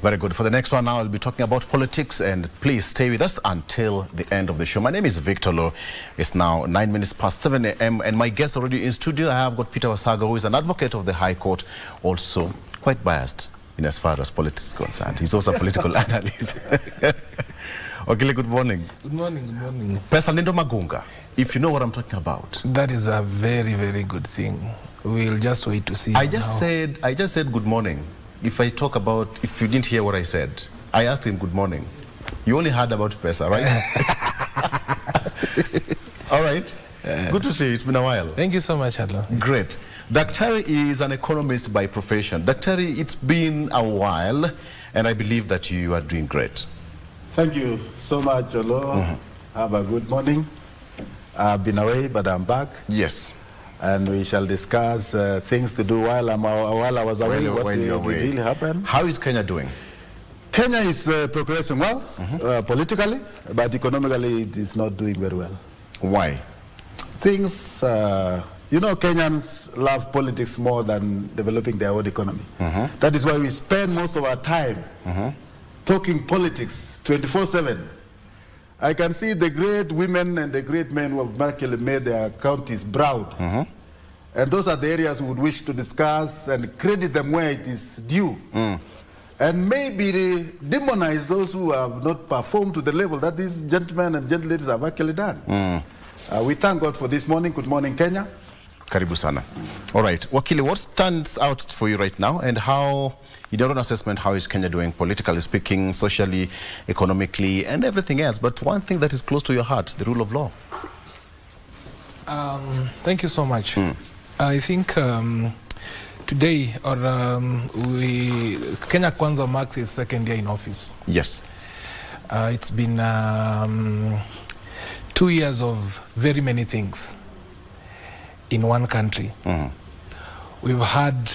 Very good. For the next one now, I'll be talking about politics, and please stay with us until the end of the show. My name is Victor Lo. It's now 9 minutes past 7 a.m. and my guest already in studio. I have got Peter Wasaga, who is an advocate of the High Court, also quite biased in as far as politics is concerned. He's also a political analyst. Okay, good morning. Good morning, good morning. Pesalindo Magunga, if you know what I'm talking about. That is a very, very good thing. We'll just wait to see. I just said good morning. If I talk about, if you didn't hear what I said, I asked him good morning. You only heard about Pesa, right? All right. Good to see you. It's been a while. Thank you so much, Adlo. Great. Daktari is an economist by profession. Daktari, it's been a while, and I believe that you are doing great. Thank you so much, Olo. Have a good morning. I've been away, but I'm back. Yes. And we shall discuss things to do while I was away, what really happened. How is Kenya doing? Kenya is progressing well, politically, but economically it is not doing very well. Why? Things, you know, Kenyans love politics more than developing their own economy. That is why we spend most of our time talking politics 24/7. I can see the great women and the great men who have actually made their counties proud. And those are the areas we would wish to discuss and credit them where it is due. And maybe demonize those who have not performed to the level that these gentlemen and gentleladies have actually done. We thank God for this morning. Good morning, Kenya. Karibu sana. All right. Wakili, what stands out for you right now, and how, in your own assessment, how is Kenya doing, politically speaking, socially, economically, and everything else? But one thing that is close to your heart, the rule of law. Thank you so much. I think today, Kenya Kwanza marks his second year in office. Yes. It's been 2 years of very many things in one country. We've had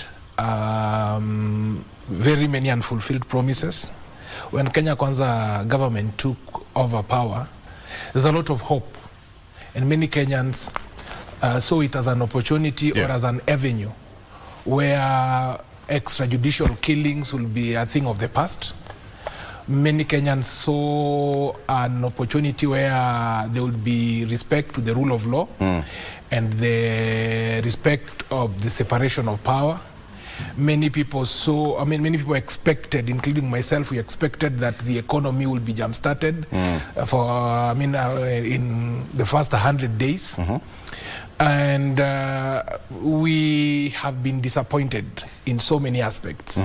very many unfulfilled promises. When Kenya Kwanza government took over power, there's a lot of hope, and many Kenyans saw it as an opportunity or as an avenue where extrajudicial killings will be a thing of the past. Many Kenyans saw an opportunity where there would be respect to the rule of law and the respect of the separation of power. Many people saw, many people expected, including myself, we expected that the economy will be jump-started in the first 100 days. And we have been disappointed in so many aspects.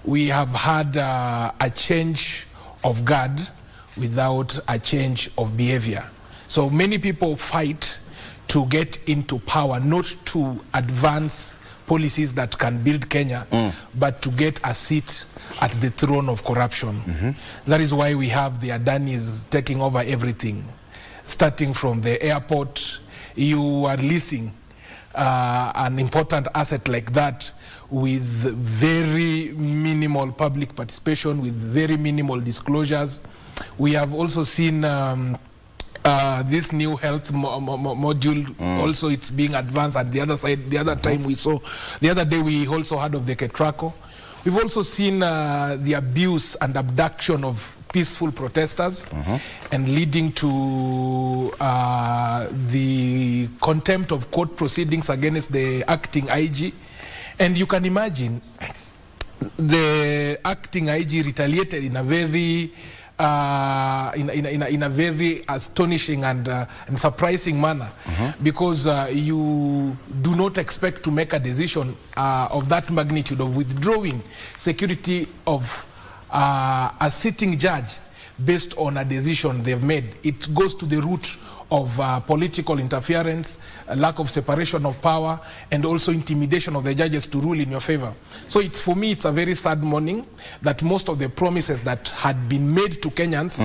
We have had a change of guard without a change of behavior. So many people fight to get into power, not to advance policies that can build Kenya, but to get a seat at the throne of corruption. That is why we have the Adanis taking over everything, starting from the airport. You are leasing an important asset like that with very minimal public participation, with very minimal disclosures. We have also seen this new health module, also it's being advanced at the other side. The other time we saw, the other day we also heard of the Ketraco. We've also seen the abuse and abduction of peaceful protesters and leading to the contempt of court proceedings against the acting IG. And you can imagine the acting IG retaliated in a very in a very astonishing and surprising manner, because you do not expect to make a decision of that magnitude of withdrawing security of a sitting judge based on a decision they've made. It goes to the root of political interference, a lack of separation of power, and also intimidation of the judges to rule in your favor. So it's, for me, it's a very sad morning that most of the promises that had been made to Kenyans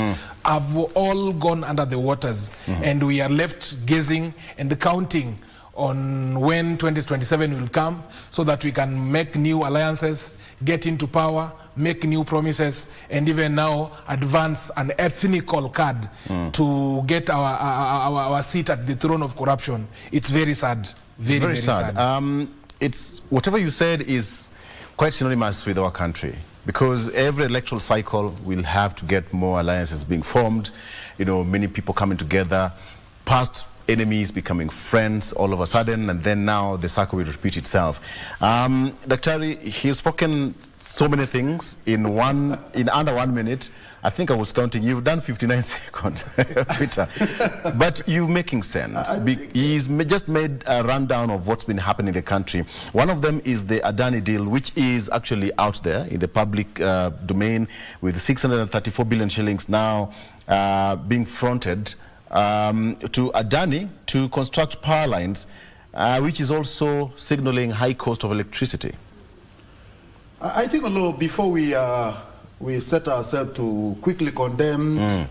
have all gone under the waters, and we are left gazing and counting on when 2027 will come so that we can make new alliances, get into power, make new promises, and even now advance an ethnical card to get our seat at the throne of corruption. It's very sad. Very sad. It's whatever you said is quite synonymous with our country. Because every electoral cycle will have to get more alliances being formed, you know, many people coming together, past enemies becoming friends all of a sudden, and then now the cycle will repeat itself. Daktari, he's spoken so many things in under 1 minute. I think I was counting. You've done 59 seconds, Peter. But you're making sense. He's just made a rundown of what's been happening in the country. One of them is the Adani deal, which is actually out there in the public domain, with 634 billion shillings now being fronted to Adani to construct power lines, which is also signaling high cost of electricity. I think, although before we set ourselves to quickly condemn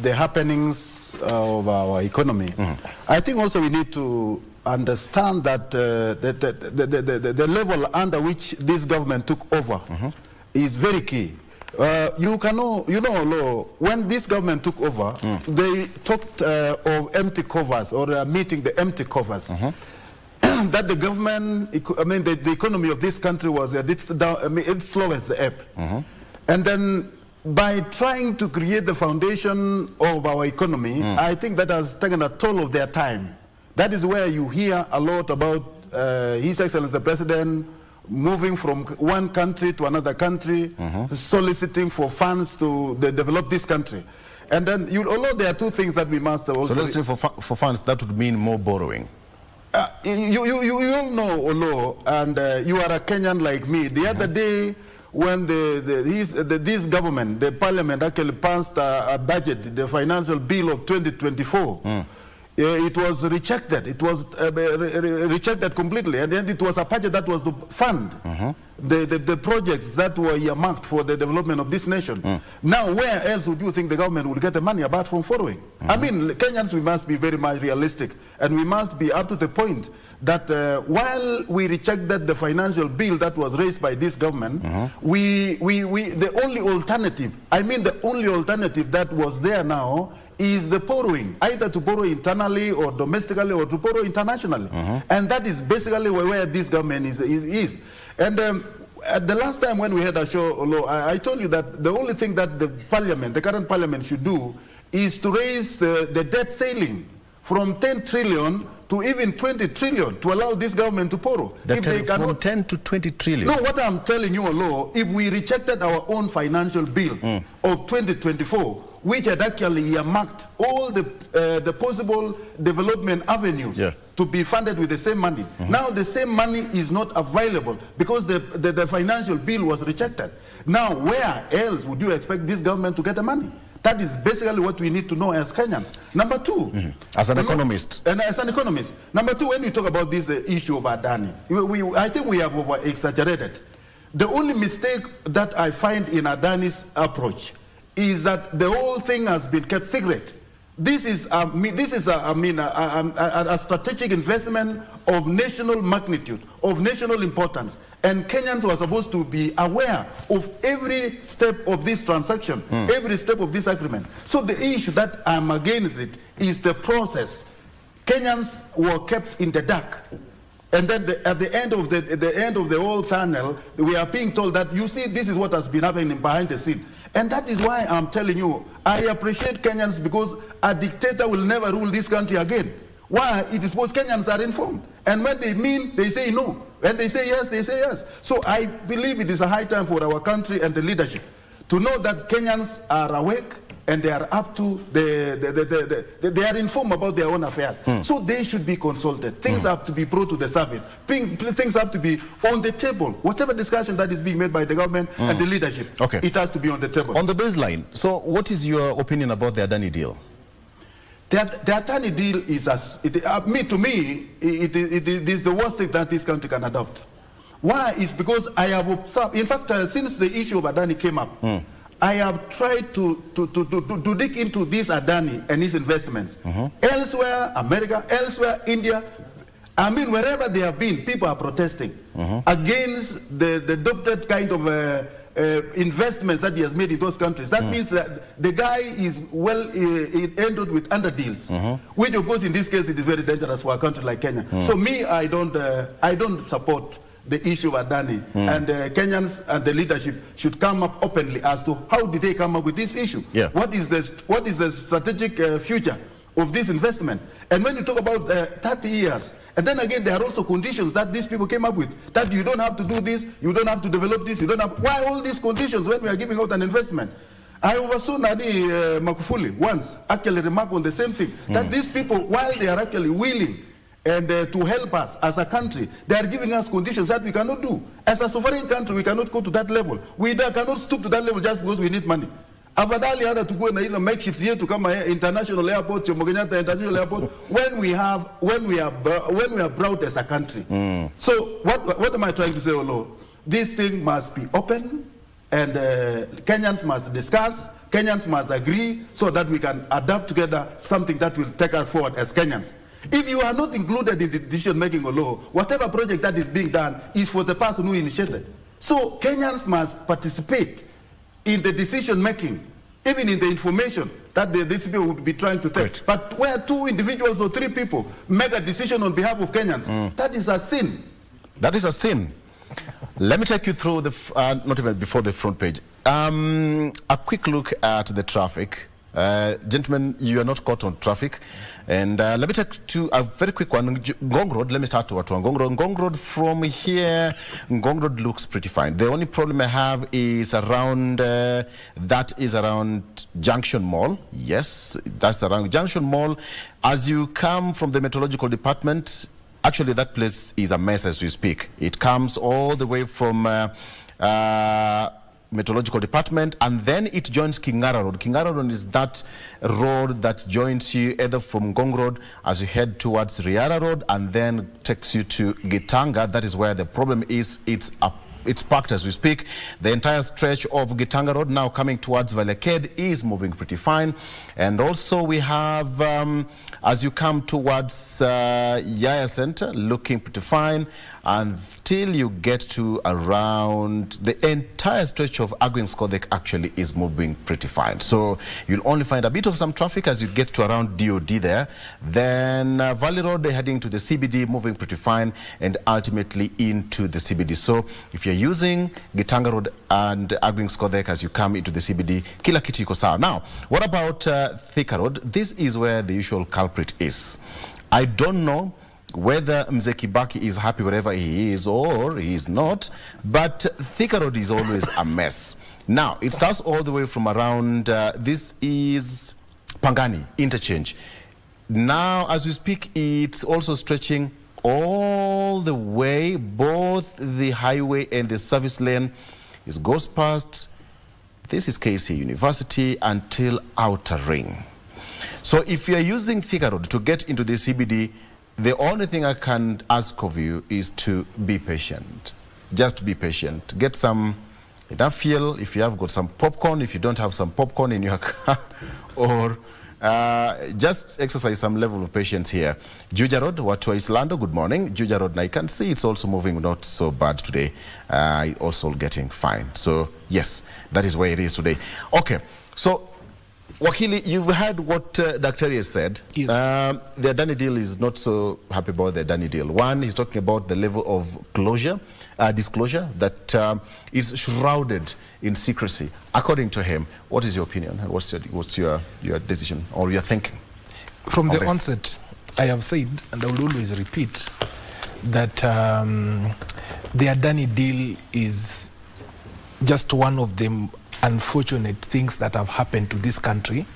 the happenings of our economy, I think also we need to understand that the level under which this government took over is very key. You know, when this government took over, they talked of empty covers, or meeting the empty covers. That the government, I mean, the economy of this country was it's slow as the ebb. And then by trying to create the foundation of our economy, I think that has taken a toll of their time. That is where you hear a lot about His Excellency the President moving from one country to another country, soliciting for funds to develop this country. And then, although there are two things that we must also... Soliciting for funds, that would mean more borrowing. You all know, Olo, and you are a Kenyan like me. The other day, when this government, the parliament actually passed a budget, the financial bill of 2024, it was rejected. It was rejected completely, and then it was a budget that was to fund the projects that were earmarked for the development of this nation. Now, where else would you think the government would get the money apart from borrowing? I mean, Kenyans, we must be very much realistic, and we must be up to the point that while we rejected the financial bill that was raised by this government, the only alternative, I mean the only alternative that was there now is the borrowing, either to borrow internally or domestically or to borrow internationally. And that is basically where this government is. And at the last time when we had a show, I told you that the only thing that the parliament, the current parliament should do is to raise the debt ceiling from 10 trillion to even 20 trillion to allow this government to borrow. From 10 to 20 trillion? No, what I'm telling you, if we rejected our own financial bill of 2024, which had actually earmarked all the possible development avenues to be funded with the same money. Now the same money is not available because the financial bill was rejected. Now where else would you expect this government to get the money? That is basically what we need to know as Kenyans. Number two, as an economist. And as an economist. Number two, when we talk about this issue of Adani, I think we have over-exaggerated. The only mistake that I find in Adani's approach is that the whole thing has been kept secret. This is a strategic investment of national magnitude, of national importance. And Kenyans were supposed to be aware of every step of this transaction, every step of this agreement. So the issue that I'm against it is the process. Kenyans were kept in the dark. And then at the end of the whole tunnel, we are being told that, you see, this is what has been happening behind the scene. And that is why I'm telling you, I appreciate Kenyans because a dictator will never rule this country again. Why? It is because Kenyans are informed. And when they mean, they say no. When they say yes, they say yes. So I believe it is a high time for our country and the leadership to know that Kenyans are awake and they are up to, they are informed about their own affairs. So they should be consulted. Things have to be brought to the surface. Things have to be on the table. Whatever discussion that is being made by the government and the leadership, it has to be on the table. On the baseline, so what is your opinion about the Adani deal? The Adani deal is, to me, it is the worst thing that this country can adopt. Why? It's because I have observed, in fact, since the issue of Adani came up, I have tried to dig into this Adani and his investments. Elsewhere, America, elsewhere, India, I mean, wherever they have been, people are protesting against the adopted kind of investments that he has made in those countries. That means that the guy is well endowed with under deals, which of course in this case it is very dangerous for a country like Kenya. So me, I don't support the issue of Adani. And Kenyans and the leadership should come up openly as to how did they come up with this issue. Yeah. What is the strategic future of this investment? And when you talk about 30 years, and then again, there are also conditions that these people came up with, that you don't have to do this, you don't have to develop this, you don't have... Why all these conditions when we are giving out an investment? I oversaw Nani Magufuli once actually remark on the same thing, that these people, while they are actually willing and to help us as a country, they are giving us conditions that we cannot do. As a sovereign country, we cannot go to that level. We cannot stoop to that level just because we need money. Afadhali hata to go na makeshift here to come international airport, Jomo Kenyatta International Airport, when we are proud as a country. So what am I trying to say, Olo? This thing must be open, and Kenyans must discuss, Kenyans must agree, so that we can adapt together something that will take us forward as Kenyans. If you are not included in the decision-making law, whatever project that is being done is for the person who initiated. So Kenyans must participate in the decision-making, even in the information that these people would be trying to take. Right. But where 2 individuals or 3 people make a decision on behalf of Kenyans, that is a sin. That is a sin. Let me take you through the, not even before the front page. A quick look at the traffic. Gentlemen, you are not caught on traffic. And let me take to a very quick one. Ngong Road, let me start to Ngong Road. Ngong Road from here, Ngong Road looks pretty fine. The only problem I have is around, that is around Junction Mall. Yes, that's around Junction Mall. As you come from the meteorological department, actually that place is a mess as we speak. It comes all the way from meteorological department, and then it joins Kingara Road. Kingara Road is that road that joins you either from Ngong Road as you head towards Riara Road, and then takes you to Gitanga. That is where the problem is. It's packed as we speak. The entire stretch of Gitanga Road now coming towards Valeked is moving pretty fine. And also we have, as you come towards Yaya Center, looking pretty fine until you get to around the entire stretch of Agwin-Skodek actually is moving pretty fine. So you'll only find a bit of some traffic as you get to around DOD there. Then Valley Road, they're heading to the CBD, moving pretty fine, and ultimately into the CBD. So if you're using Gitanga Road and Agwin-Skodek as you come into the CBD, kila kitu iko sawa. Now, what about Thika Road? This is where the usual culprit is. I don't know whether Mzee Kibaki is happy wherever he is or he is not, but Thika Road is always a mess. Now, it starts all the way from around, this is Pangani Interchange. Now, as we speak, it's also stretching all the way, both the highway and the service lane. It goes past, this is KC University, until Outer Ring. So if you are using Thika Road to get into the CBD, the only thing I can ask of you is to be patient. Just be patient. Get some enough fuel if you have got some popcorn, if you don't have some popcorn in your car, or just exercise some level of patience here. Juja Road, Watua Islando, good morning. Juja Road, I can see it's also moving not so bad today. Also getting fine. So yes, that is where it is today. Okay, so Wakili, you've heard what Dr. has said. Yes. The Adani deal is not so happy about the Adani deal. One, he's talking about the level of disclosure that is shrouded in secrecy. According to him, what is your opinion and what's your decision or your thinking? From the onset, I have said, and I will always repeat, that the Adani deal is just one of the unfortunate things that have happened to this country,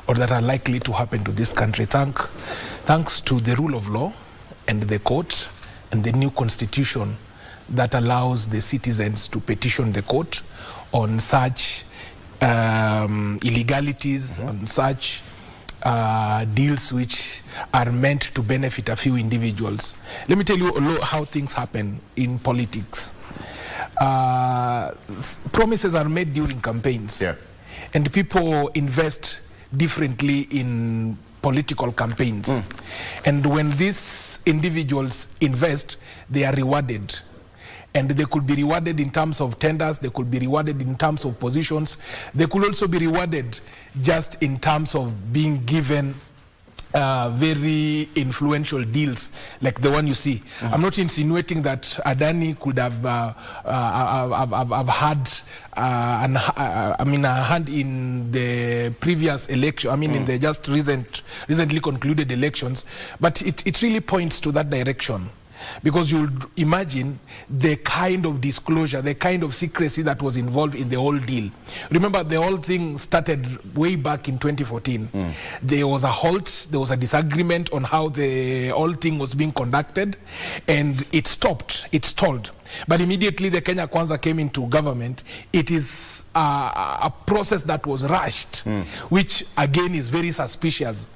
or that are likely to happen to this country, thanks to the rule of law and the court and the new constitution that allows the citizens to petition the court on such illegalities, on such deals which are meant to benefit a few individuals. Let me tell you how things happen in politics. Promises are made during campaigns, and people invest differently in political campaigns. And when these individuals invest, they are rewarded. And they could be rewarded in terms of tenders, they could be rewarded in terms of positions, they could also be rewarded just in terms of being given very influential deals like the one you see. I'm not insinuating that Adani could have had a hand in the previous election, in the just recently concluded elections, but it really points to that direction. Because you'll imagine the kind of disclosure, the kind of secrecy that was involved in the whole deal. Remember, the whole thing started way back in 2014. There was a halt, there was a disagreement on how the whole thing was being conducted, and it stopped, it stalled. But immediately the Kenya Kwanza came into government. It is a process that was rushed, which again is very suspicious.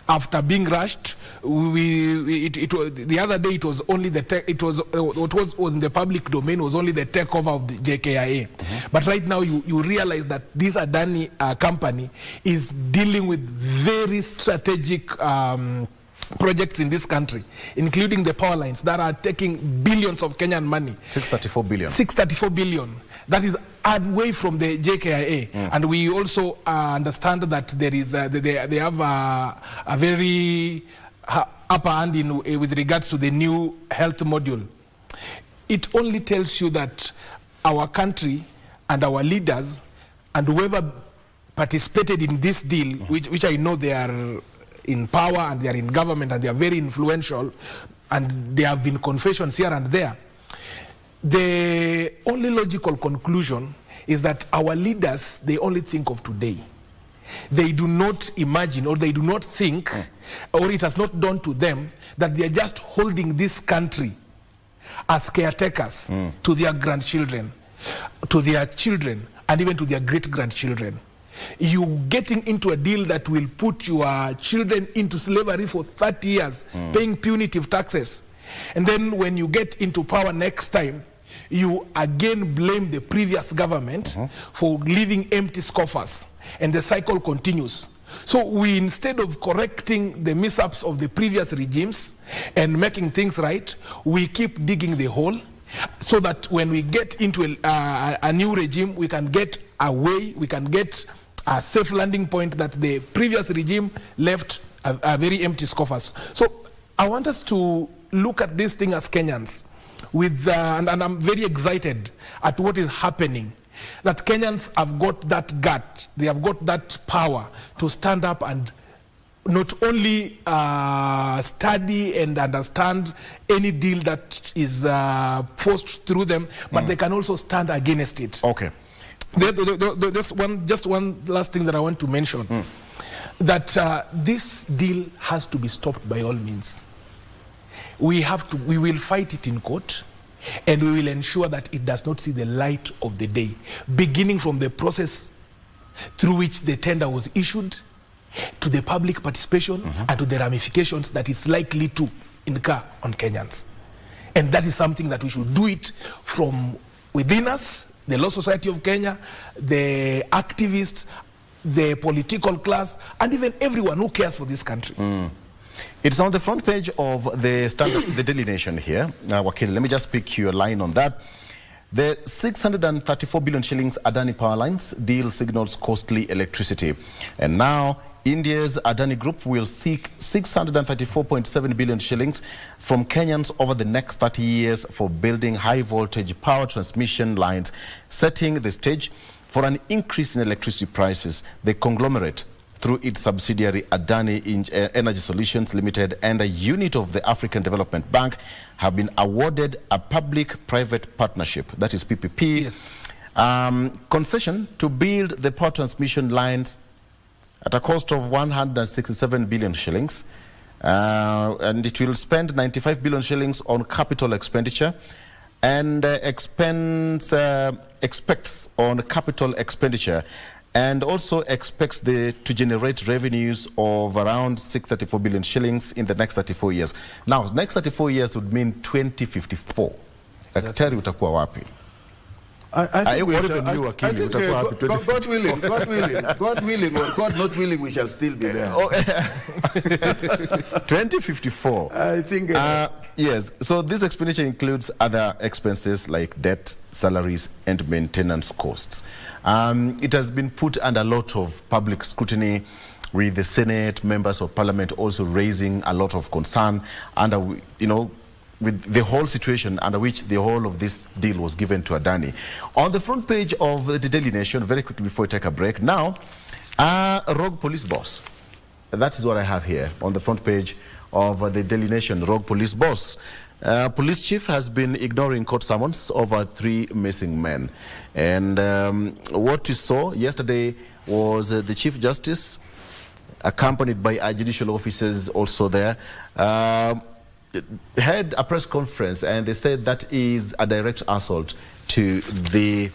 After being rushed, the other day it was only what was in the public domain was only the takeover of the JKIA. But right now you realize that this Adani company is dealing with very strategic projects in this country, including the power lines that are taking billions of Kenyan money. 634 billion. 634 billion. That is away from the JKIA. And we also understand that there is they have a very upper hand with regards to the new health module. It only tells you that our country and our leaders and whoever participated in this deal, which I know they are in power and they are in government and they are very influential, and there have been confessions here and there. The only logical conclusion is that our leaders, they only think of today. They do not imagine, or they do not think, or it has not dawned to them that they are just holding this country as caretakers to their grandchildren, to their children, and even to their great-grandchildren. You getting into a deal that will put your children into slavery for 30 years, paying punitive taxes. And then when you get into power next time, you again blame the previous government for leaving empty coffers. And the cycle continues. So we, instead of correcting the mishaps of the previous regimes and making things right, we keep digging the hole so that when we get into a new regime, we can get away, we can get a safe landing point that the previous regime left a very empty coffers. So I want us to look at this thing as Kenyans, and I'm very excited at what is happening. That Kenyans have got that gut, they have got that power to stand up and not only study and understand any deal that is forced through them, but they can also stand against it. Okay. Just one last thing that I want to mention, that this deal has to be stopped by all means. We will fight it in court, and we will ensure that it does not see the light of the day, beginning from the process through which the tender was issued, to the public participation, and to the ramifications that is likely to incur on Kenyans. And that is something that we should do it from within us, the Law Society of Kenya, the activists, the political class, and even everyone who cares for this country. It's on the front page of the Standard, the Daily Nation here. Wakil, let me just pick your line on that. The 634 billion shillings Adani Power Lines deal signals costly electricity. And now India's Adani Group will seek 634.7 billion shillings from Kenyans over the next 30 years for building high-voltage power transmission lines, setting the stage for an increase in electricity prices. The conglomerate, through its subsidiary Adani Energy Solutions Limited and a unit of the African Development Bank, have been awarded a public-private partnership, that is PPP, concession to build the power transmission lines at a cost of 167 billion shillings. And it will spend 95 billion shillings on capital expenditure, and expects on capital expenditure, and also expects to generate revenues of around 634 billion shillings in the next 34 years. Now, next 34 years would mean 2054. Daktari, utakuwa wapi? I think God willing, God willing, or God not willing, we shall still be there. 2054. I think... yes, so this expenditure includes other expenses like debt, salaries, and maintenance costs. It has been put under a lot of public scrutiny with the Senate, members of Parliament also raising a lot of concern under, with the whole situation under which the whole of this deal was given to Adani. On the front page of the Daily Nation, very quickly before we take a break, now, a rogue police boss. That is what I have here on the front page of the Daily Nation, rogue police boss. Police chief has been ignoring court summons over 3 missing men. And what we saw yesterday was the Chief Justice, accompanied by our judicial officers also there, had a press conference, and they said that is a direct assault to the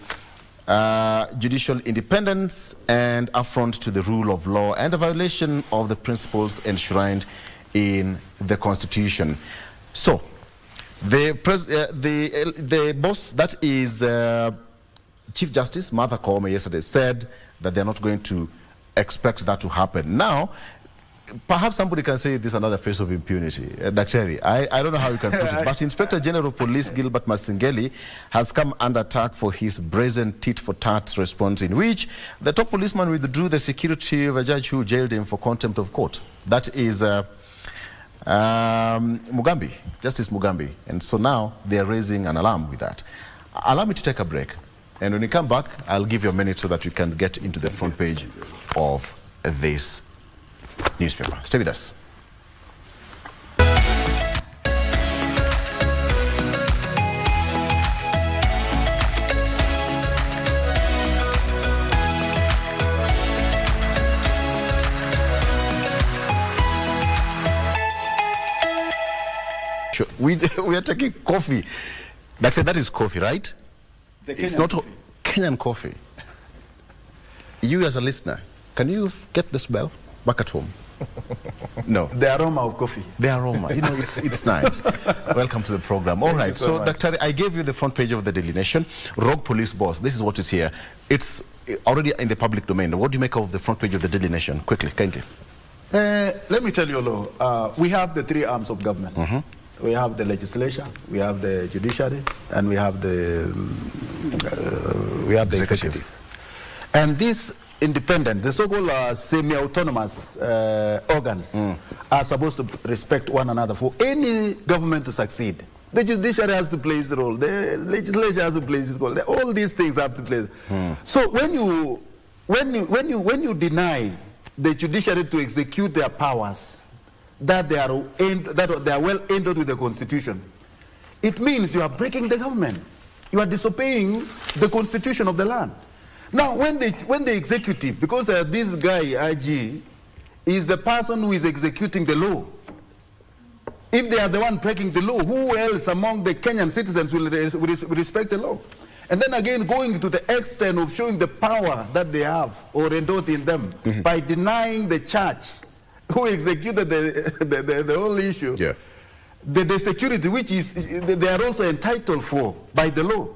judicial independence and affront to the rule of law and a violation of the principles enshrined in the Constitution. So, the boss, that is Chief Justice Martha Koome, yesterday said that they're not going to expect that to happen. Now, perhaps somebody can say this is another face of impunity. Daktari, I don't know how you can put it, but Inspector General of Police Gilbert Masingeli has come under attack for his brazen tit-for-tat response, in which the top policeman withdrew the security of a judge who jailed him for contempt of court. That is Mugambi, Justice Mugambi. And so now they are raising an alarm with that. Allow me to take a break. And when we come back, I'll give you a minute so that we can get into the front page of this newspaper. Stay with us. Sure. We are taking coffee. Doctor, that is coffee, right? It's not coffee. Kenyan coffee. You as a listener, can you get the smell back at home? No. The aroma of coffee. The aroma. It's nice. Welcome to the program. All right. So, Doctor, I gave you the front page of the Daily Nation. Rogue police boss. This is what is here. It's already in the public domain. What do you make of the front page of the Daily Nation? Quickly, kindly. Let me tell you, Lo, we have the 3 arms of government. We have the legislature, we have the judiciary, and we have the executive. And these independent, the so-called semi-autonomous organs are supposed to respect one another for any government to succeed. The judiciary has to play its role. The legislature has to play its role. All these things have to play. So when you deny the judiciary to execute their powers, that they are well endowed with the Constitution, it means you are breaking the government. You are disobeying the Constitution of the land. Now, when the executive, because this guy, IG, is the person who is executing the law, if they are the one breaking the law, who else among the Kenyan citizens will respect the law? And then again, going to the extent of showing the power that they have or endowed in them by denying the church who executed the whole issue, the security, which is they are also entitled for by the law.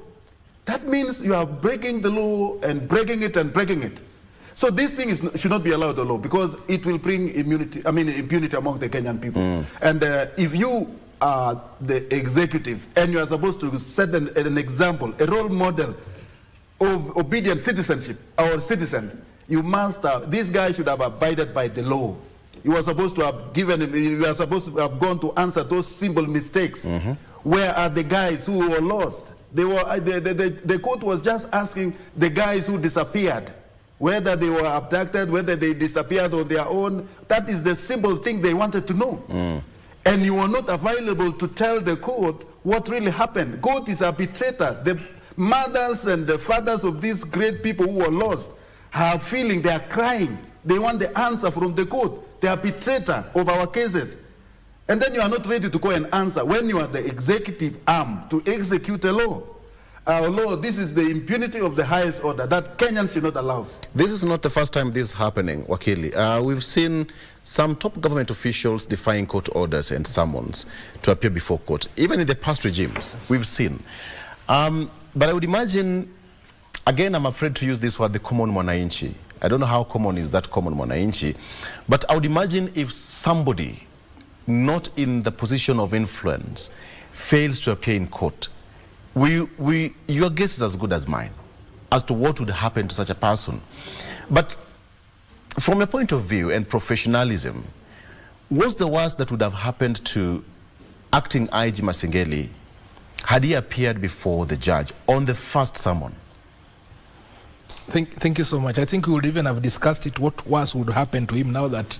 That means you are breaking the law and breaking it and breaking it. So this thing should not be allowed the law, because it will bring impunity among the Kenyan people. And if you are the executive and you are supposed to set an example, a role model of obedient citizenship or citizen, you must this guy should have abided by the law. You are supposed to have you are supposed to have gone to answer those simple mistakes. Where are the guys who were lost? They were the court was just asking the guys who disappeared, whether they were abducted, whether they disappeared on their own. That is the simple thing they wanted to know. And you were not available to tell the court what really happened. Court is arbitrator. The mothers and the fathers of these great people who were lost are feeling, they are crying. They want the answer from the court. The arbitrator of our cases. And then you are not ready to go and answer when you are the executive arm to execute a law. Our law, this is the impunity of the highest order that Kenyans should not allow. This is not the first time this is happening, Wakili. We've seen some top government officials defying court orders and summons to appear before court, even in the past regimes, we've seen. But I would imagine, again, I'm afraid to use this word, the common mwananchi. I don't know how common is that common mwananchi, but I would imagine if somebody not in the position of influence fails to appear in court, your guess is as good as mine as to what would happen to such a person. But From your point of view and professionalism, what's the worst that would have happened to acting IG Masengeli had he appeared before the judge on the first summon? Thank you so much. I think we would even have discussed it, what worse would happen to him now that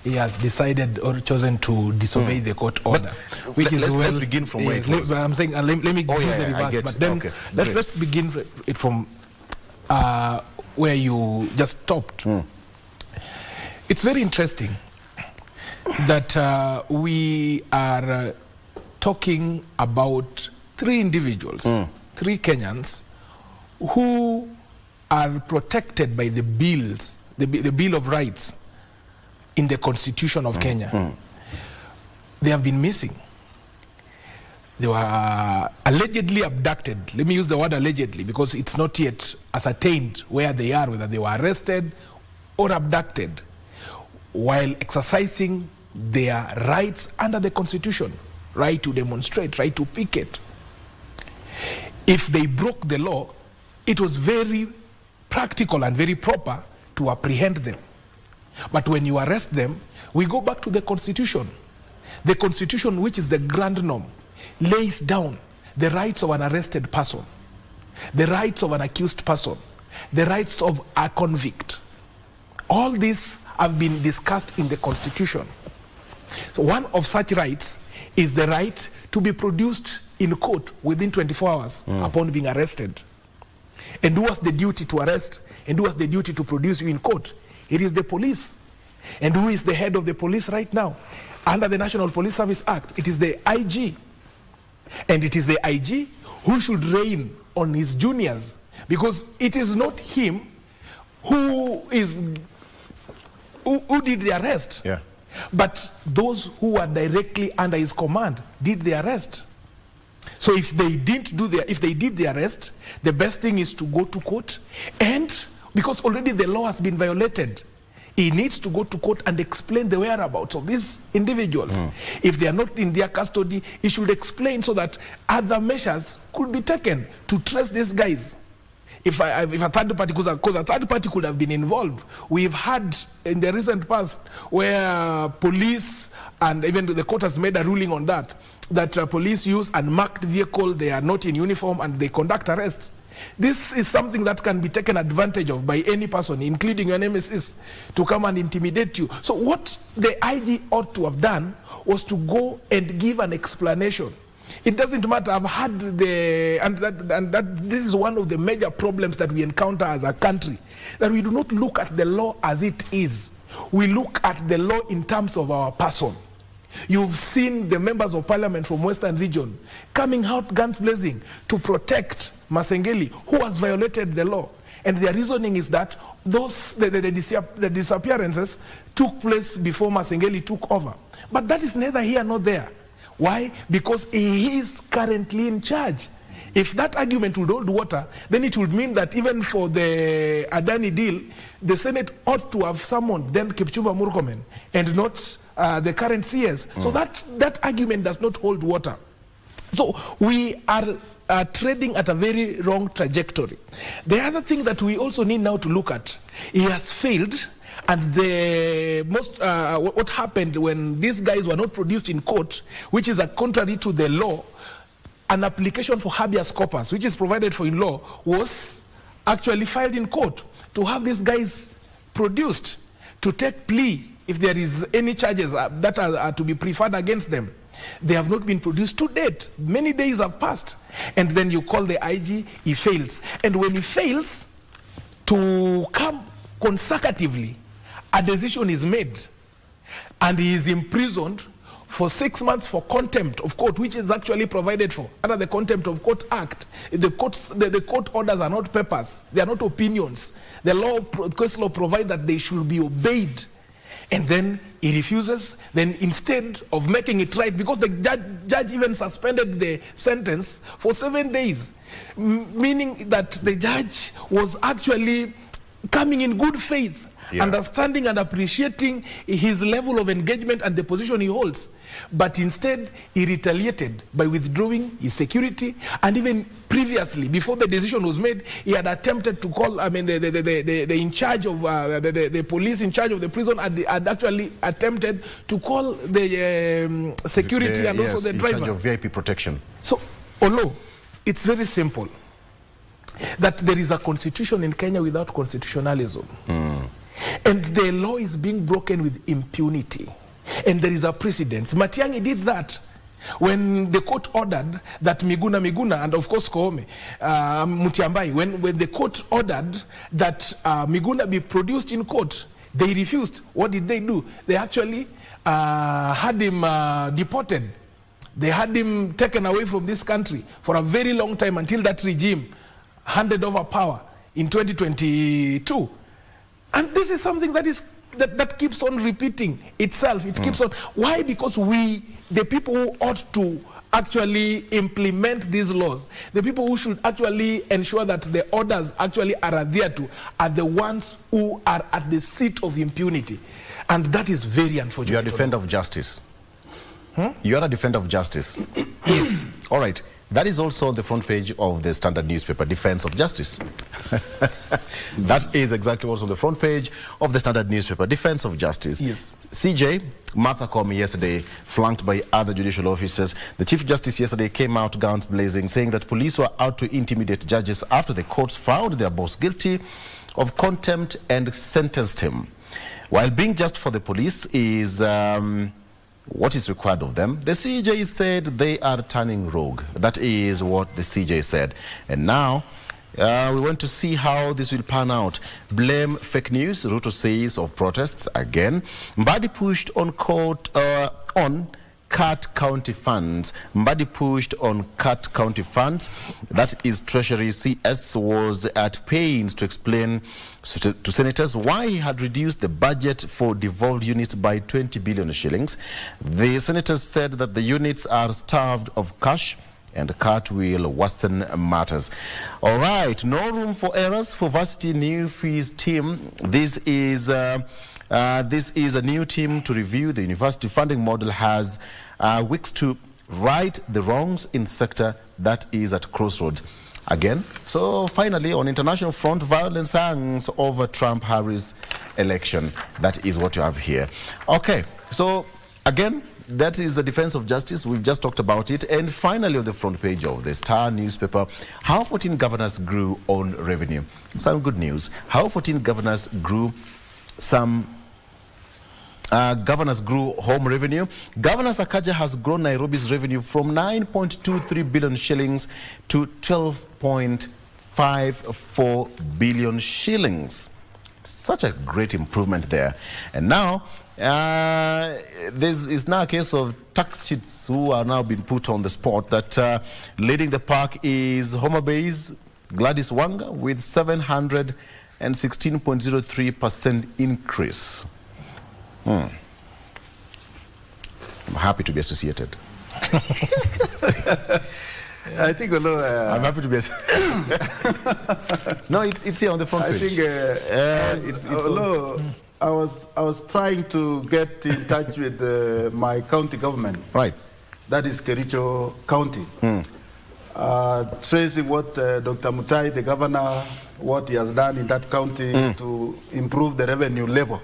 he has decided or chosen to disobey the court order. Which is let's begin from where it was. I'm saying, let me do the reverse. But then let's begin it from where you just stopped. It's very interesting that we are talking about three individuals, three Kenyans, who are protected by the bills, the Bill of Rights in the Constitution of Kenya. They have been missing. They were allegedly abducted. Let me use the word allegedly because it's not yet ascertained where they are, whether they were arrested or abducted, while exercising their rights under the Constitution, right to demonstrate, right to picket. If they broke the law, it was very practical and very proper to apprehend them. But when you arrest them, we go back to the Constitution. The Constitution, which is the grand norm, lays down the rights of an arrested person, the rights of an accused person, the rights of a convict. All these have been discussed in the Constitution. So one of such rights is the right to be produced in court within 24 hours upon being arrested. And who has the duty to arrest? And who has the duty to produce you in court? It is the police. And who is the head of the police right now? Under the National Police Service Act, it is the IG. And it is the IG who should reign on his juniors, because it is not him who did the arrest. But those who are directly under his command did the arrest. So if they did the arrest, the best thing is to go to court, and because already the law has been violated, he needs to go to court and explain the whereabouts of these individuals. If they are not in their custody, he should explain so that other measures could be taken to trace these guys. If a third party, because a third party could have been involved. We've had in the recent past where police, and even the court has made a ruling on that police use unmarked vehicle, they are not in uniform, and they conduct arrests. This is something that can be taken advantage of by any person, including your nemesis, to come and intimidate you. So what the IG ought to have done was to go and give an explanation. It doesn't matter. I've had this is one of the major problems that we encounter as a country, that we do not look at the law as it is. We look at the law in terms of our person. You've seen the members of parliament from Western region coming out guns blazing to protect Masengeli, who has violated the law. And their reasoning is that the disappearances took place before Masengeli took over. But that is neither here nor there. Why? Because he is currently in charge. If that argument would hold water, then it would mean that even for the Adani deal, the Senate ought to have summoned then Kipchumba Murkomen and not the current CS. So that argument does not hold water. So we are trading at a very wrong trajectory. The other thing that we also need now to look at, he has failed. And what happened when these guys were not produced in court, which is contrary to the law, an application for habeas corpus, which is provided for in law, was actually filed in court to have these guys produced to take plea if there is any charges that are to be preferred against them. They have not been produced to date. Many days have passed. And then you call the IG, he fails. And when he fails to come consecutively, a decision is made, and he is imprisoned for 6 months for contempt of court, which is actually provided for under the Contempt of Court Act. The court orders are not papers, they are not opinions. The case law provides that they should be obeyed. And then he refuses. Then instead of making it right, because the judge even suspended the sentence for 7 days, meaning that the judge was actually coming in good faith understanding and appreciating his level of engagement and the position he holds. But instead, he retaliated by withdrawing his security, and even previously, before the decision was made, he had attempted to call, the in charge of, the police in charge of the prison had actually attempted to call the security and also the driver. In charge of VIP protection. So, although it's very simple, that there is a constitution in Kenya without constitutionalism. And the law is being broken with impunity. And there is a precedence. Matiang'i did that when the court ordered that Miguna, and of course Koome, Mutiambai, when the court ordered that Miguna be produced in court, they refused. What did they do? They actually had him deported. They had him taken away from this country for a very long time until that regime handed over power in 2022. And this is something that keeps on repeating itself. It keeps on. Why? Because we, the people who ought to actually implement these laws, the people who should actually ensure that the orders actually are adhered to, are the ones who are at the seat of impunity. And that is very unfortunate. You are a defender of justice. You are a defender of justice. Yes. All right. That is also on the front page of the Standard newspaper, Defense of Justice. That is exactly what's on the front page of the Standard newspaper, Defense of Justice. Yes. CJ, Martha Koome yesterday, flanked by other judicial officers. The Chief Justice yesterday came out guns blazing, saying that police were out to intimidate judges after the courts found their boss guilty of contempt and sentenced him. While being just for the police is what is required of them, the CJ said they are turning rogue. That is what the CJ said. And now we want to see how this will pan out. Blame fake news, Ruto says, of protests again. Mbadi pushed on court on cut county funds. Mbadi pushed on cut county funds. That is Treasury. CS was at pains to explain to senators why he had reduced the budget for devolved units by 20 billion shillings. The senators said that the units are starved of cash and the cut will worsen matters. All right, no room for errors for Varsity New Fees team. This is a new team to review the university funding model, has weeks to right the wrongs in sector that is at crossroads again. So finally, on international front, violence hangs over Trump-Harris election. That is what you have here. Okay, so again, that is the Defense of Justice. We've just talked about it. And finally, on the front page of the Star newspaper, how 14 governors grew on revenue. Some good news. How 14 governors grew home revenue. Governor Sakaja has grown Nairobi's revenue from 9.23 billion shillings to 12.54 billion shillings. Such a great improvement there. And now, is now a case of tax cheats who are now being put on the spot. That leading the pack is Homa Bay's Gladys Wanga with 716.03% increase. I'm happy to be associated. I think, I'm happy to be associated. No, it's here on the front page. I was trying to get in touch with my county government. Right. That is Kericho County. Tracing what Dr. Mutai, the governor, what he has done in that county to improve the revenue level.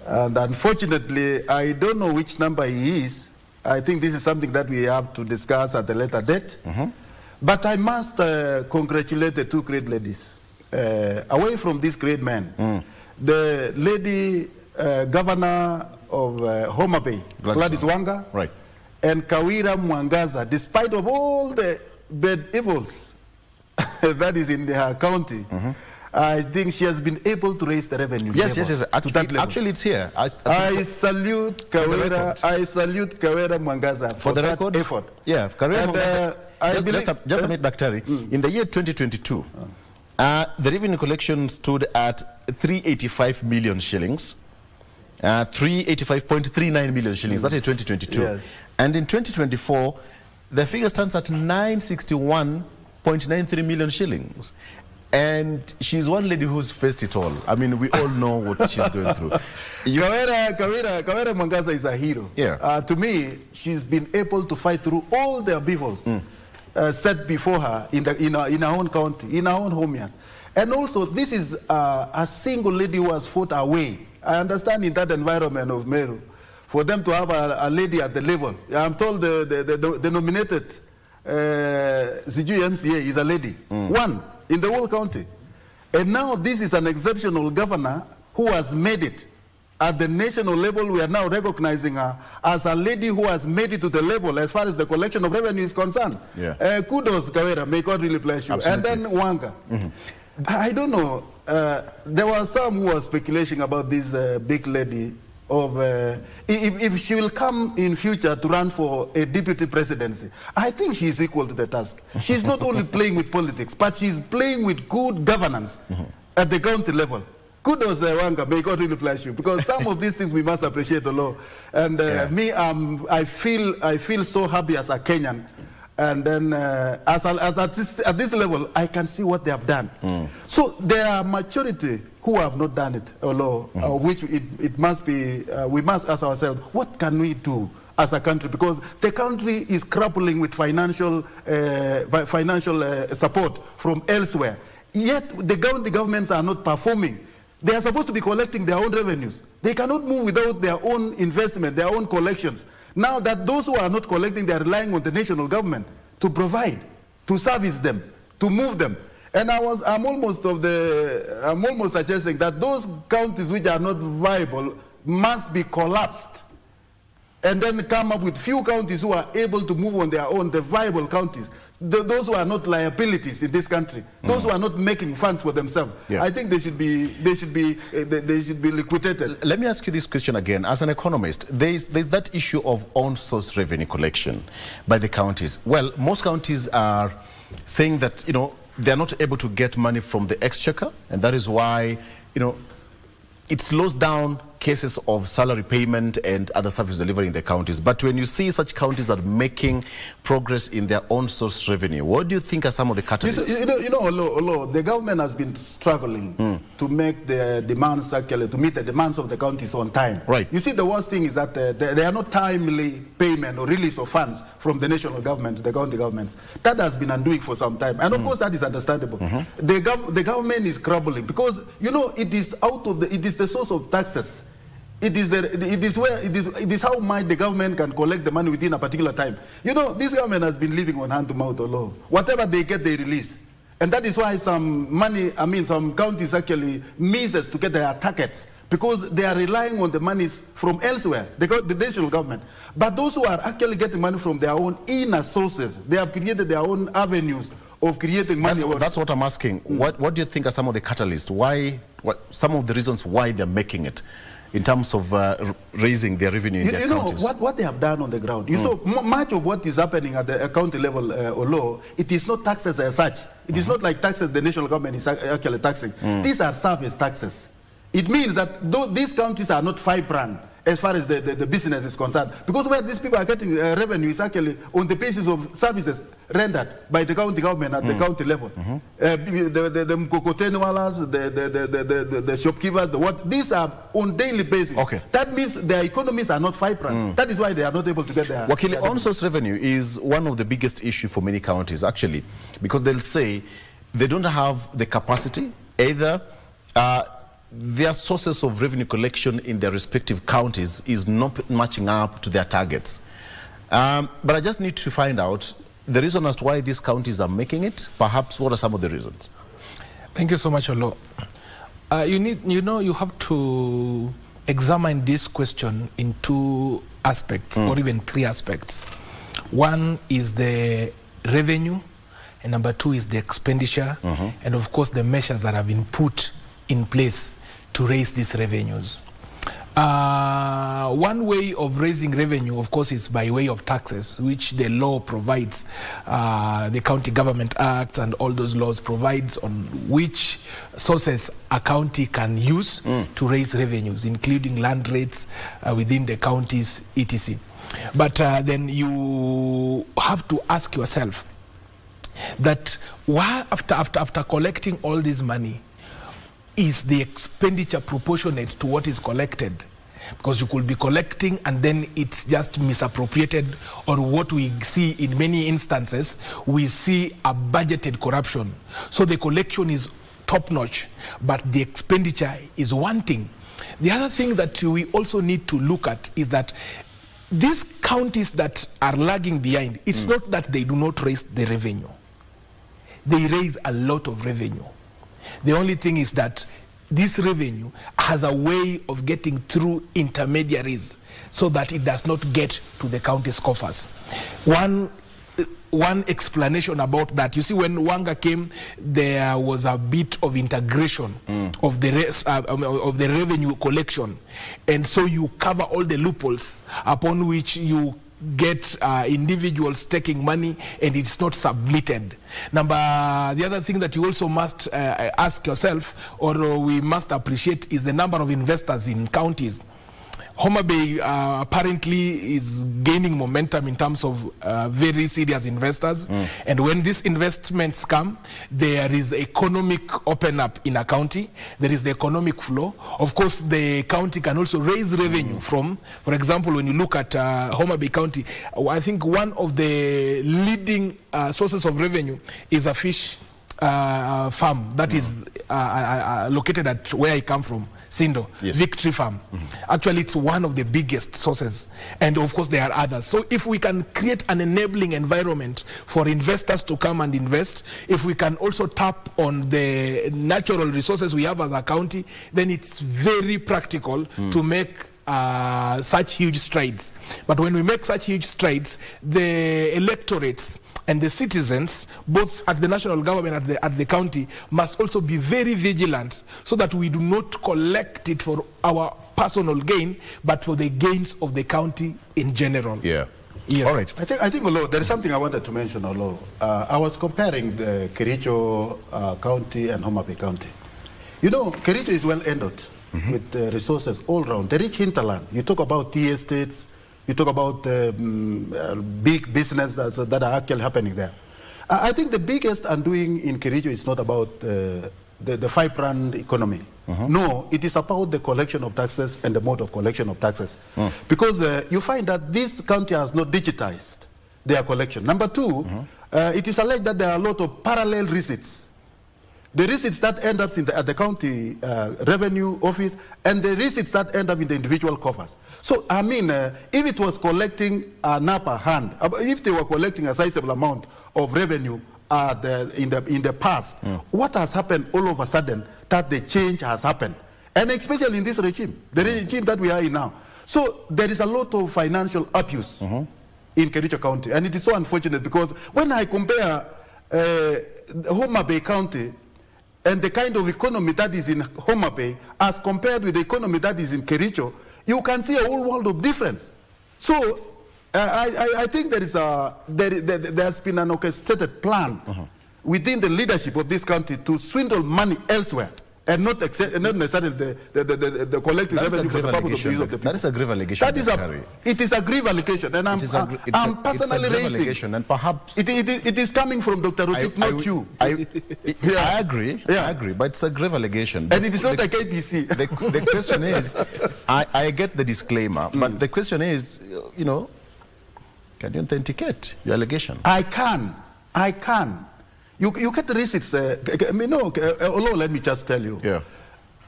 And unfortunately, I don't know which number he is. I think this is something that we have to discuss at a later date. But I must congratulate the two great ladies. Away from these great men, the lady governor of Homa Bay, Gladys Wanga, right, and Kawira Mwangaza, despite of all the bad evils that is in her county, I think she has been able to raise the revenue. Yes. Actually, it's here. I salute Kawira. I salute Kawira Mwangaza for the record effort. Yeah, Kawira Mwangaza. Just a minute, Daktari. In the year 2022, the revenue collection stood at 385 million shillings. 385.39 million shillings. That is 2022. Yes. And in 2024, the figure stands at 961.93 million shillings. And she's one lady who's faced it all. I mean, we all know what she's going through. Kawera Mwangaza is a hero. Yeah. To me, she's been able to fight through all the upheavals set before her in her own county, in her own homeland. And also, this is a single lady who has fought her way. I understand in that environment of Meru, for them to have a lady at the level. I'm told the nominated MCA is a lady. One in the whole county. And now this is an exceptional governor who has made it. At the national level, we are now recognizing her as a lady who has made it to the level as far as the collection of revenue is concerned. Yeah. Kudos, Kawera. May God really bless you. Absolutely. And then Wanga. I don't know. There was some who were speculating about this big lady of if she will come in future to run for a deputy presidency. I think she is equal to the task. She's not only playing with politics, but she's playing with good governance at the county level. Kudos, Wanga. May God really bless you, because some of these things we must appreciate the law. And I feel so happy as a Kenyan. And then at this level, I can see what they have done. So there are majority who have not done it, although which it must be, we must ask ourselves, what can we do as a country? Because the country is grappling with financial support from elsewhere. Yet the governments are not performing. They are supposed to be collecting their own revenues. They cannot move without their own investment, their own collections. Now that those who are not collecting, they are relying on the national government to provide, to service them, to move them. And I'm almost suggesting that those counties which are not viable must be collapsed, and then come up with few counties who are able to move on their own, the viable counties. Those who are not liabilities in this country, those who are not making funds for themselves. Yeah. I think they should be liquidated. Let me ask you this question again. As an economist, there's that issue of on-source revenue collection by the counties. Well, most counties are saying that, you know, they're not able to get money from the exchequer, and that is why, you know, it slows down cases of salary payment and other service delivery in the counties. But when you see such counties are making progress in their own source revenue, what do you think are some of the catalysts? Although the government has been struggling to make the demands, actually, to meet the demands of the counties on time. Right. You see, the worst thing is that there are no timely payment or release of funds from the national government to the county governments. That has been undoing for some time. And of course, that is understandable. The government is troubling because, you know, it is the source of taxes. It is how much the government can collect the money within a particular time. You know, this government has been living on hand-to-mouth law. Whatever they get, they release. And that is why some counties actually misses to get their targets, because they are relying on the monies from elsewhere, the national government. But those who are actually getting money from their own inner sources, they have created their own avenues of creating money. That's what I'm asking. What do you think are some of the catalysts? Some of the reasons why they're making it in terms of raising their revenue in their counties? What they have done on the ground. You saw much of what is happening at the county level or law, it is not taxes as such. It is not like taxes the national government is actually taxing. These are service taxes. It means that these counties are not vibrant as far as the business is concerned. Because where these people are getting revenue is actually on the basis of services rendered by the county government at the county level. The mkokotenwalas, the shopkeepers, these are on daily basis. Okay. That means their economies are not vibrant. That is why they are not able to get their... Wakili, on-source revenue is one of the biggest issues for many counties, actually, because they'll say they don't have the capacity, either their sources of revenue collection in their respective counties is not matching up to their targets. But I just need to find out the reason as to why these counties are making it. Perhaps what are some of the reasons? Thank you so much, Olo. You have to examine this question in two aspects, or even three aspects. One is the revenue, and number two is the expenditure, and of course the measures that have been put in place to raise these revenues. One way of raising revenue, of course, is by way of taxes, which the law provides. The County Government Act and all those laws provides on which sources a county can use to raise revenues, including land rates within the counties, etc. But then you have to ask yourself, that after collecting all this money, is the expenditure proportionate to what is collected? Because you could be collecting and then it's just misappropriated, or what we see in many instances, we see a budgeted corruption. So the collection is top-notch, but the expenditure is wanting. The other thing that we also need to look at is that these counties that are lagging behind, it's not that they do not raise the revenue. They raise a lot of revenue. The only thing is that this revenue has a way of getting through intermediaries so that it does not get to the county's coffers. One explanation about that, you see, when Wanga came, there was a bit of integration of the revenue collection, and so you cover all the loopholes upon which you get individuals taking money and it's not submitted. The other thing that you also must ask yourself, or we must appreciate, is the number of investors in counties. Homa Bay apparently is gaining momentum in terms of very serious investors. And when these investments come, there is economic open up in a county. There is the economic flow. Of course, the county can also raise revenue from, for example, when you look at Homa Bay County, I think one of the leading sources of revenue is a fish farm that is located at where I come from, Sindo, yes. Victory Farm. Actually, it's one of the biggest sources. And of course, there are others. So if we can create an enabling environment for investors to come and invest, if we can also tap on the natural resources we have as a county, then it's very practical to make such huge strides. But when we make such huge strides, the electorates and the citizens, both at the national government and at the county, must also be very vigilant so that we do not collect it for our personal gain, but for the gains of the county in general. Yeah. Yes. All right. I think, Olo, there is something I wanted to mention, Olo. I was comparing the Kericho County and Homa Bay County. You know, Kericho is well endowed with resources all around. The rich hinterland. You talk about tea estates, you talk about big business that are actually happening there. I think the biggest undoing in Kericho is not about the vibrant economy. No, it is about the collection of taxes and the mode of collection of taxes. Because you find that this county has not digitized their collection. Number two, it is alleged that there are a lot of parallel receipts. The receipts that end up at the county revenue office and the receipts that end up in the individual coffers. So, I mean, if it was collecting an upper hand, if they were collecting a sizable amount of revenue in the past, what has happened all of a sudden that the change has happened? And especially in this regime, the regime that we are in now. So, there is a lot of financial abuse in Kericho County. And it is so unfortunate because when I compare Homa Bay County and the kind of economy that is in Homa Bay as compared with the economy that is in Kericho, you can see a whole world of difference. So I think there has been an orchestrated plan within the leadership of this country to swindle money elsewhere and not necessarily the collective revenue for the purpose of the use of the people. That is a grave allegation. It is a grave allegation, and I'm personally raising. And perhaps it is coming from Dr. Rutik, not you. I agree. I agree, but it's a grave allegation. And it is not a KBC. The question is, I get the disclaimer, but the question is, you know, can you authenticate your allegation? I can. You get the receipts. Although let me just tell you,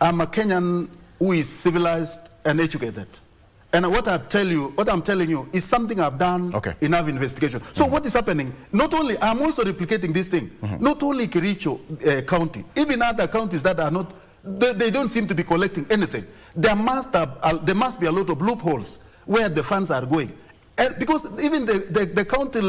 I'm a Kenyan who is civilized and educated, and what I'm telling you is something I've done enough investigation. So what is happening? Not only I'm also replicating this thing. Not only Kericho County, even other counties that are not, they don't seem to be collecting anything. There must be a lot of loopholes where the funds are going. And because even at the county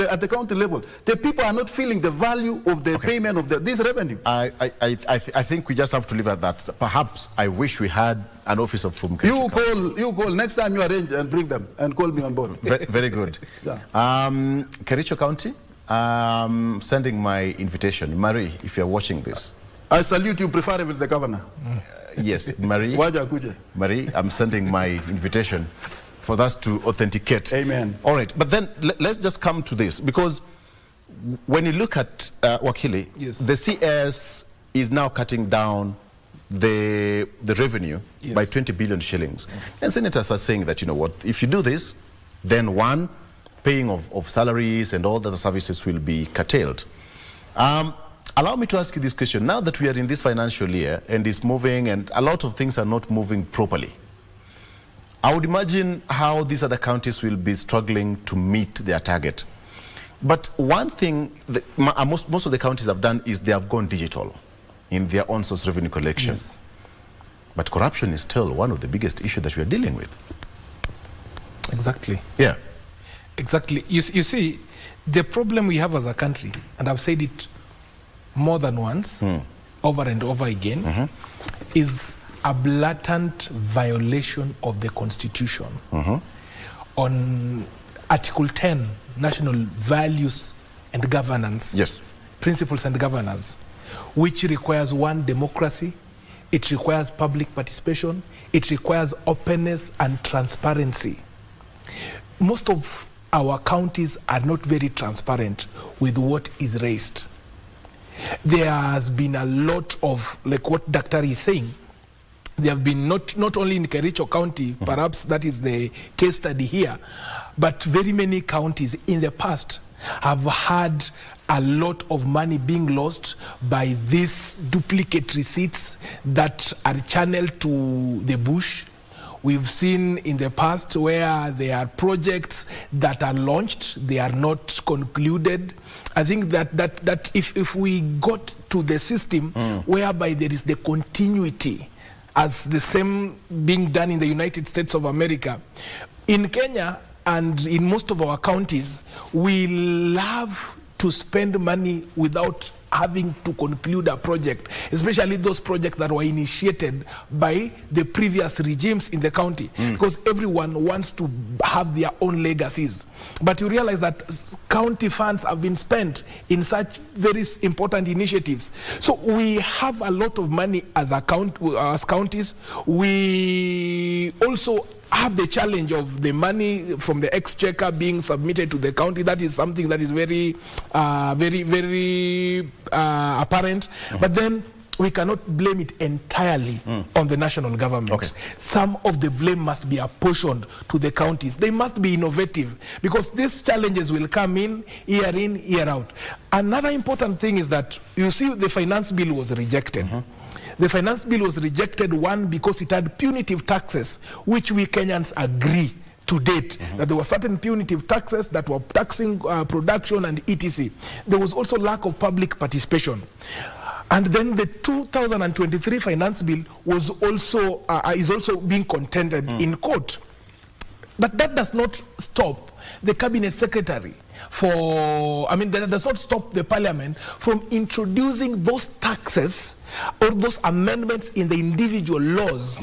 level, the people are not feeling the value of the payment of this revenue. I think we just have to leave it at that. Perhaps I wish we had an officer from Kericho. You call next time you arrange and bring them and call me on board. Very good. Kericho County, sending my invitation. Marie, if you're watching this. I salute you, preferably the governor. Yes, Marie. Marie, I'm sending my invitation for us to authenticate. Amen. All right, but then let's just come to this, because when you look at Wakili, Yes. the CS is now cutting down the revenue Yes. by 20 billion shillings. And senators are saying that, you know what, if you do this, then one, paying of salaries and all the other services will be curtailed. Allow me to ask you this question. Now that we are in this financial year and it's moving and a lot of things are not moving properly, I would imagine how these other counties will be struggling to meet their target. But one thing that most of the counties have done is they have gone digital in their own source revenue collection. Yes. But corruption is still one of the biggest issues that we are dealing with. Exactly. Yeah. Exactly. You see, the problem we have as a country, and I've said it more than once, over and over again, is a blatant violation of the Constitution on Article 10, National Values and Governance. Yes. Principles and governance, which requires one, democracy, it requires public participation, it requires openness and transparency. Most of our counties are not very transparent with what is raised. There has been a lot of, like what Dr. is saying, there have been not only in Kericho County, perhaps that is the case study here, but very many counties in the past have had a lot of money being lost by these duplicate receipts that are channeled to the bush. We've seen in the past where there are projects that are launched, they are not concluded. I think that if we got to the system whereby there is the continuity as the same being done in the United States of America, in Kenya and in most of our counties, we love to spend money without having to conclude a project, especially those projects that were initiated by the previous regimes in the county, because everyone wants to have their own legacies. But you realize that county funds have been spent in such very important initiatives. So we have a lot of money as counties. We also have the challenge of the money from the exchequer being submitted to the county. That is something that is very, very apparent. But then we cannot blame it entirely on the national government. Okay. Some of the blame must be apportioned to the counties. They must be innovative because these challenges will come in, year out. Another important thing is that, you see, the finance bill was rejected. The finance bill was rejected, one, because it had punitive taxes, which we Kenyans agree to date, that there were certain punitive taxes that were taxing production and etc. There was also lack of public participation. And then the 2023 finance bill was also, is also being contended in court. But that does not stop the cabinet secretary that does not stop the parliament from introducing those taxes or those amendments in the individual laws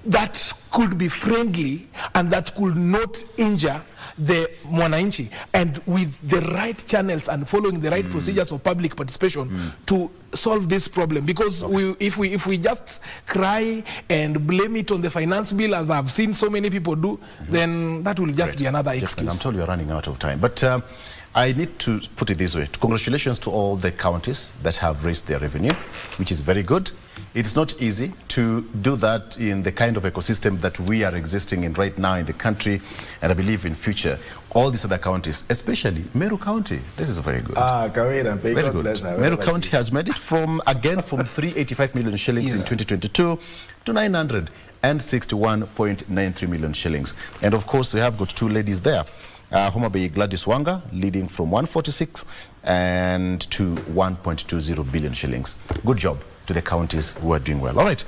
that could be friendly and that could not injure the mwananchi, and with the right channels and following the right procedures of public participation to solve this problem. Because if we just cry and blame it on the finance bill, as I've seen so many people do, then that will just be another excuse. I'm told you're running out of time, but I need to put it this way. Congratulations to all the counties that have raised their revenue, which is very good. It's not easy to do that in the kind of ecosystem that we are existing in right now in the country, and I believe in future, all these other counties, especially Meru County, this is very good. Very good. Meru County has made it from 385 million shillings in 2022 to 961.93 million shillings. And of course, we have got two ladies there. Homa Bay Gladys Wanga leading from 146 and to 1.20 billion shillings. Good job to the counties who are doing well. All right,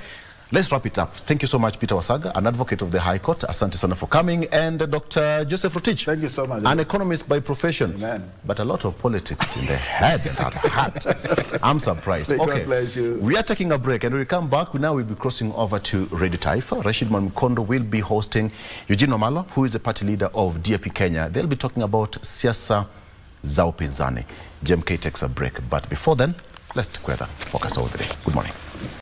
let's wrap it up. Thank you so much, Peter Wasaga, an advocate of the High Court. Asante sana for coming. And Dr. Joseph Rotich. Thank you so much. An economist by profession. Amen. But a lot of politics in the head and heart. I'm surprised. God bless you. We are taking a break, and when we come back, we now will be crossing over to Radio Taifa. Rashid Mkondo will be hosting Eugene Omalo, who is the party leader of DAP Kenya. They'll be talking about siasa za upinzani. JMK takes a break, but before then, let's focus over the day. Good morning.